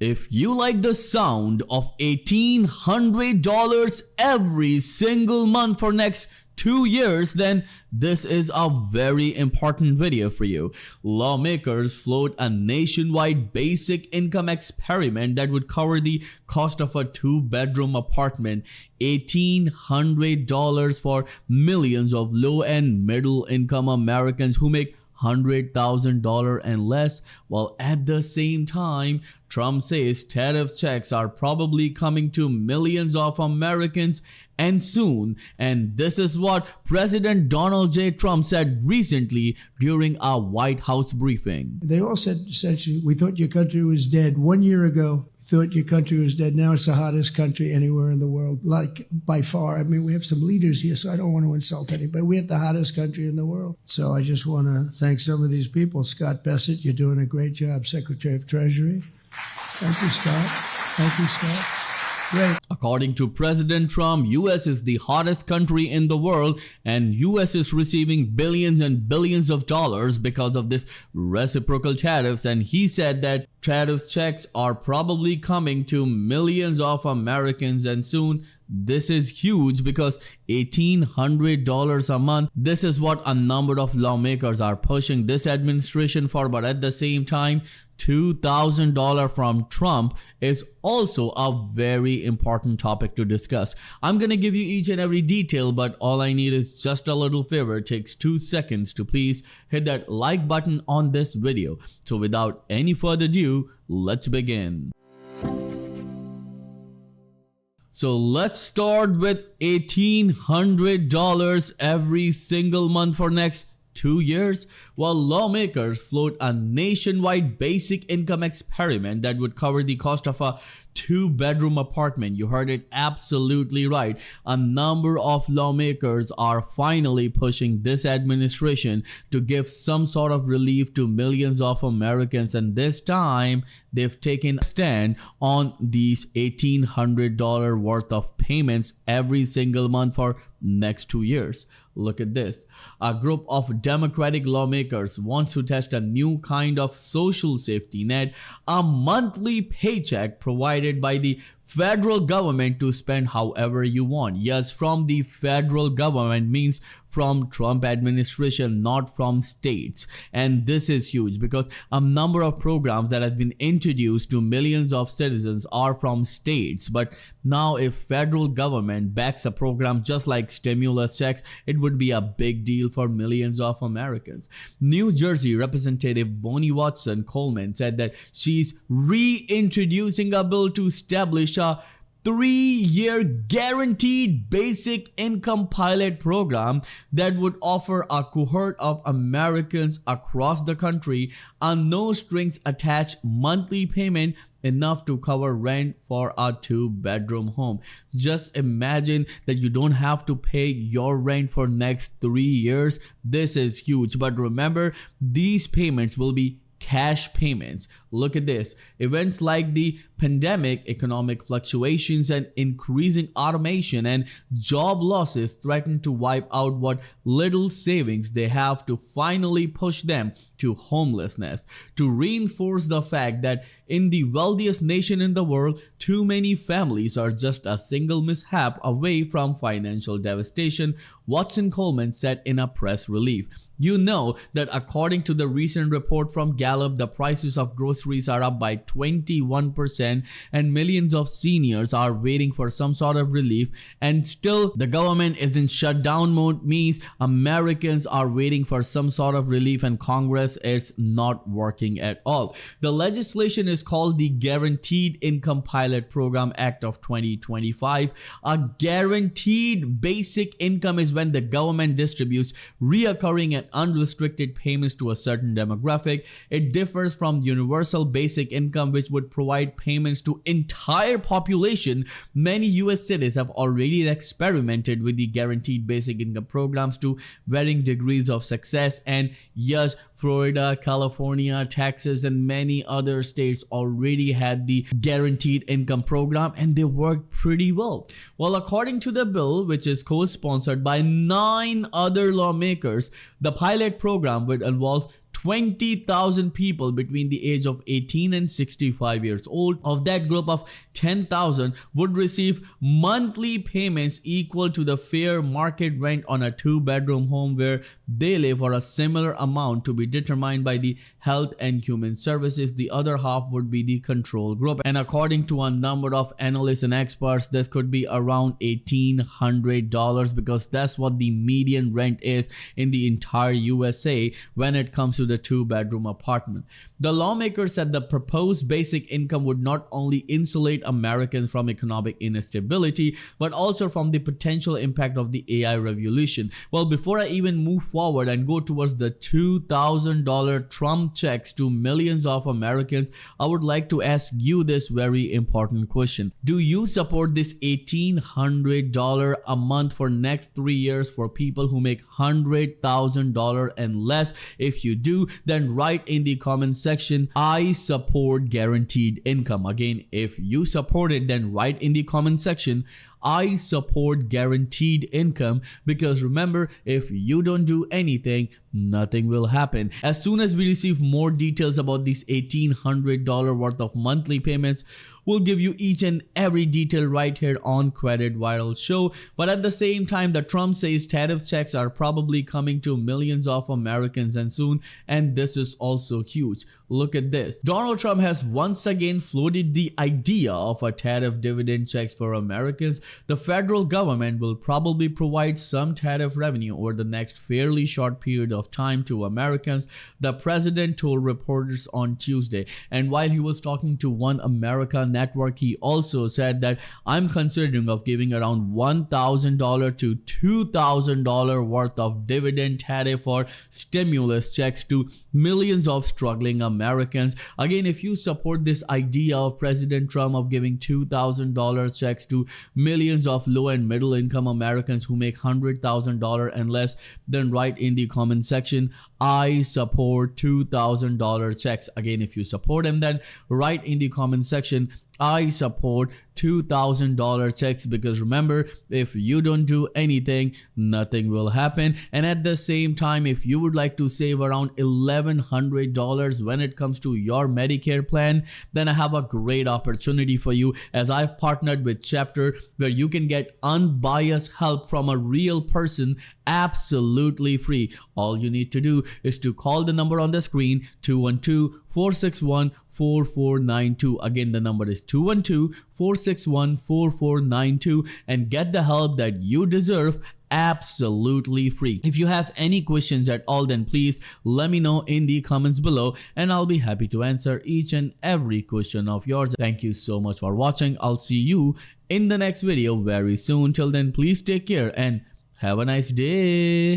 If you like the sound of $1,800 every single month for next 2 years, then this is a very important video for you. Lawmakers float a nationwide basic income experiment that would cover the cost of a 2-bedroom apartment, $1,800 for millions of low and middle income Americans who make $100,000 and less, while at the same time, Trump says tariff checks are probably coming to millions of Americans and soon. And this is what President Donald J. Trump said recently during a White House briefing. They all said essentially, we thought your country was dead 1 year ago. Thought your country was dead. Now it's the hottest country anywhere in the world, like by far. I mean, we have some leaders here, so I don't want to insult anybody. We have the hottest country in the world. So I just want to thank some of these people. Scott Bessent, you're doing a great job, Secretary of Treasury. Thank you, Scott. Thank you, Scott. Great. According to President Trump, US is the hottest country in the world, and US is receiving billions and billions of dollars because of this reciprocal tariffs. And he said that tariff checks are probably coming to millions of Americans and soon. This is huge because $1,800 a month, this is what a number of lawmakers are pushing this administration for. But at the same time, $2,000 from Trump is also a very important topic to discuss. I'm going to give you each and every detail, but all I need is just a little favor. It takes 2 seconds to please hit that like button on this video. So without any further ado, let's begin. So let's start with $1,800 every single month for next 2 years, while lawmakers float a nationwide basic income experiment that would cover the cost of a 2-bedroom apartment. You heard it absolutely right. A number of lawmakers are finally pushing this administration to give some sort of relief to millions of Americans, and this time they've taken a stand on these $1,800 worth of payments every single month for next 2 years. Look at this. A group of Democratic lawmakers wants to test a new kind of social safety net, a monthly paycheck provided by the federal government to spend however you want. Yes, from the federal government means from Trump administration, not from states. And this is huge because a number of programs that has been introduced to millions of citizens are from states. But now if federal government backs a program just like stimulus checks, it would be a big deal for millions of Americans. New Jersey Representative Bonnie Watson Coleman said that she's reintroducing a bill to establish a 3-year guaranteed basic income pilot program that would offer a cohort of Americans across the country a no strings attached monthly payment enough to cover rent for a 2-bedroom home. Just imagine that you don't have to pay your rent for next 3 years. This is huge. But remember, these payments will be cash payments. Look at this. Events like the pandemic, economic fluctuations, and increasing automation and job losses threaten to wipe out what little savings they have to finally push them to homelessness. To reinforce the fact that in the wealthiest nation in the world, too many families are just a single mishap away from financial devastation, Watson Coleman said in a press release. You know that according to the recent report from Gallup, the prices of groceries are up by 21% and millions of seniors are waiting for some sort of relief, and still the government is in shutdown mode. Means Americans are waiting for some sort of relief and Congress is not working at all. The legislation is called the Guaranteed Income Pilot Program Act of 2025. A guaranteed basic income is when the government distributes reoccurring and unrestricted payments to a certain demographic. It differs from universal basic income, which would provide payments to entire population. Many US cities have already experimented with the guaranteed basic income programs to varying degrees of success, and yes, Florida, California, Texas, and many other states already had the guaranteed income program and they worked pretty well. Well, according to the bill, which is co-sponsored by 9 other lawmakers, the pilot program would involve 20,000 people between the age of 18 and 65 years old. Of that group of 10,000 would receive monthly payments equal to the fair market rent on a 2-bedroom home where they live, or a similar amount to be determined by the Health and Human Services. The other half would be the control group, and according to a number of analysts and experts, this could be around $1,800 because that's what the median rent is in the entire USA when it comes to the 2-bedroom apartment. The lawmakers said the proposed basic income would not only insulate Americans from economic instability, but also from the potential impact of the AI revolution. Well, before I even move forward and go towards the $2,000 Trump checks to millions of Americans, I would like to ask you this very important question. Do you support this $1,800 a month for next 3 years for people who make $100,000 and less? If you do, then write in the comment section, I support guaranteed income. Again, if you support it, then write in the comment section, I support guaranteed income, because remember, if you don't do anything, nothing will happen. As soon as we receive more details about these $1,800 worth of monthly payments, we'll give you each and every detail right here on Credit Viral Show. But at the same time, the Trump says tariff checks are probably coming to millions of Americans and soon, and this is also huge. Look at this. Donald Trump has once again floated the idea of a tariff dividend checks for Americans. The federal government will probably provide some tariff revenue over the next fairly short period of time to Americans, the president told reporters on Tuesday. And while he was talking to One America Network, he also said that I'm considering of giving around $1,000 to $2,000 worth of dividend tariff or stimulus checks to millions of struggling Americans. Again, if you support this idea of President Trump of giving $2,000 checks to millions of low and middle income Americans who make $100,000 and less, then write in the comment section, I support $2,000 checks. Again, if you support him, then write in the comment section, I support $2,000 checks, because remember, if you don't do anything, nothing will happen. And at the same time, if you would like to save around $1,100 when it comes to your Medicare plan, then I have a great opportunity for you, as I've partnered with Chapter, where you can get unbiased help from a real person absolutely free. All you need to do is to call the number on the screen, 212-461-4492. Again, the number is 212-461-4492, and get the help that you deserve absolutely free. If you have any questions at all, then please let me know in the comments below, and I'll be happy to answer each and every question of yours. Thank you so much for watching. I'll see you in the next video very soon. Till then, please take care and have a nice day.